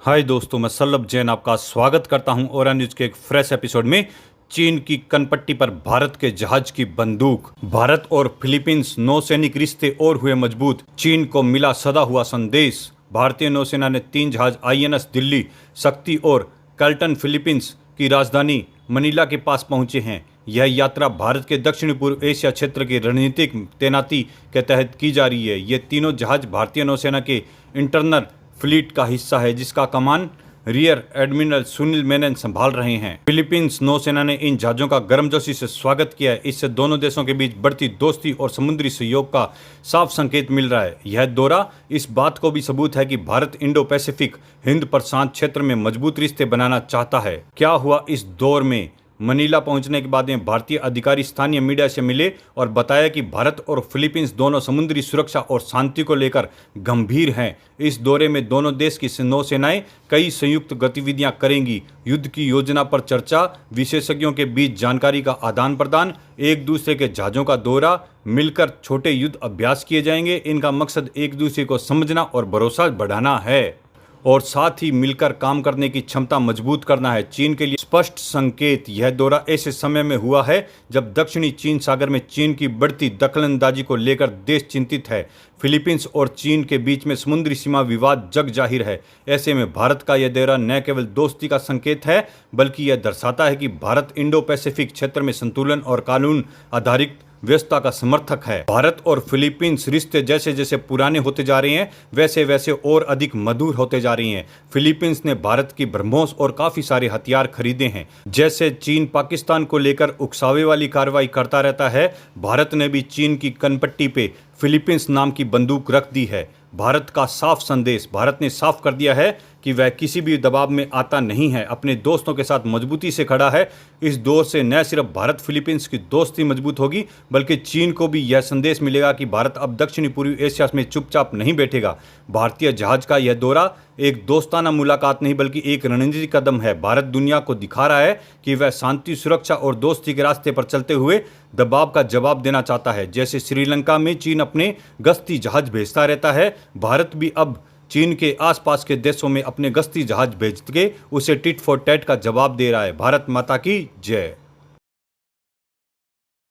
हाय दोस्तों, मैं सल्लभ जैन आपका स्वागत करता हूं ओरा न्यूज के एक फ्रेश एपिसोड में। चीन की कनपट्टी पर भारत के जहाज की बंदूक। भारत और फिलीपींस नौसैनिक रिश्ते और हुए मजबूत, चीन को मिला सदा हुआ संदेश। भारतीय नौसेना ने 3 जहाज आईएनएस दिल्ली, शक्ति और कर्टन फिलीपींस की राजधानी मनीला के पास पहुंचे हैं। यह यात्रा भारत के दक्षिण पूर्व एशिया क्षेत्र की रणनीतिक तैनाती के तहत की जा रही है। ये तीनों जहाज भारतीय नौसेना के इंटरनल फ्लीट का हिस्सा है, जिसका कमान रियर एडमिरल सुनील मेनन संभाल रहे हैं। फिलीपींस नौसेना ने इन जहाज़ों का गर्मजोशी से स्वागत किया है। इससे दोनों देशों के बीच बढ़ती दोस्ती और समुद्री सहयोग का साफ संकेत मिल रहा है। यह दौरा इस बात को भी सबूत है कि भारत इंडो पैसिफिक हिंद प्रशांत क्षेत्र में मजबूत रिश्ते बनाना चाहता है। क्या हुआ इस दौर में? मनीला पहुंचने के बाद में भारतीय अधिकारी स्थानीय मीडिया से मिले और बताया कि भारत और फिलीपींस दोनों समुद्री सुरक्षा और शांति को लेकर गंभीर हैं। इस दौरे में दोनों देश की नौसेनाएं कई संयुक्त गतिविधियां करेंगी। युद्ध की योजना पर चर्चा, विशेषज्ञों के बीच जानकारी का आदान प्रदान, एक दूसरे के जहाज़ों का दौरा, मिलकर छोटे युद्ध अभ्यास किए जाएंगे। इनका मकसद एक दूसरे को समझना और भरोसा बढ़ाना है और साथ ही मिलकर काम करने की क्षमता मजबूत करना है। चीन के लिए स्पष्ट संकेत। यह दौरा ऐसे समय में हुआ है जब दक्षिणी चीन सागर में चीन की बढ़ती दखलंदाजी को लेकर देश चिंतित है। फिलीपींस और चीन के बीच में समुद्री सीमा विवाद जग जाहिर है। ऐसे में भारत का यह दौरा न केवल दोस्ती का संकेत है, बल्कि यह दर्शाता है कि भारत इंडो पैसिफिक क्षेत्र में संतुलन और कानून आधारित व्यवस्था का समर्थक है। भारत और फिलीपींस रिश्ते जैसे जैसे पुराने होते जा रहे हैं, वैसे वैसे और अधिक मधुर होते जा रहे हैं। फिलीपींस ने भारत की ब्रह्मोस और काफी सारे हथियार खरीदे हैं। जैसे चीन पाकिस्तान को लेकर उकसावे वाली कार्रवाई करता रहता है, भारत ने भी चीन की कनपट्टी पे फिलीपींस नाम की बंदूक रख दी है। भारत का साफ संदेश। भारत ने साफ कर दिया है कि वह किसी भी दबाव में आता नहीं है, अपने दोस्तों के साथ मजबूती से खड़ा है। इस दौर से न सिर्फ भारत फिलीपींस की दोस्ती मजबूत होगी, बल्कि चीन को भी यह संदेश मिलेगा कि भारत अब दक्षिणी पूर्वी एशिया में चुपचाप नहीं बैठेगा। भारतीय जहाज का यह दौरा एक दोस्ताना मुलाकात नहीं, बल्कि एक रणनीतिक कदम है। भारत दुनिया को दिखा रहा है कि वह शांति, सुरक्षा और दोस्ती के रास्ते पर चलते हुए दबाव का जवाब देना चाहता है। जैसे श्रीलंका में चीन अपने गश्ती जहाज भेजता रहता है, भारत भी अब चीन के आसपास के देशों में अपने गश्ती जहाज भेज के उसे टिट फॉर टैट का जवाब दे रहा है। भारत माता की जय।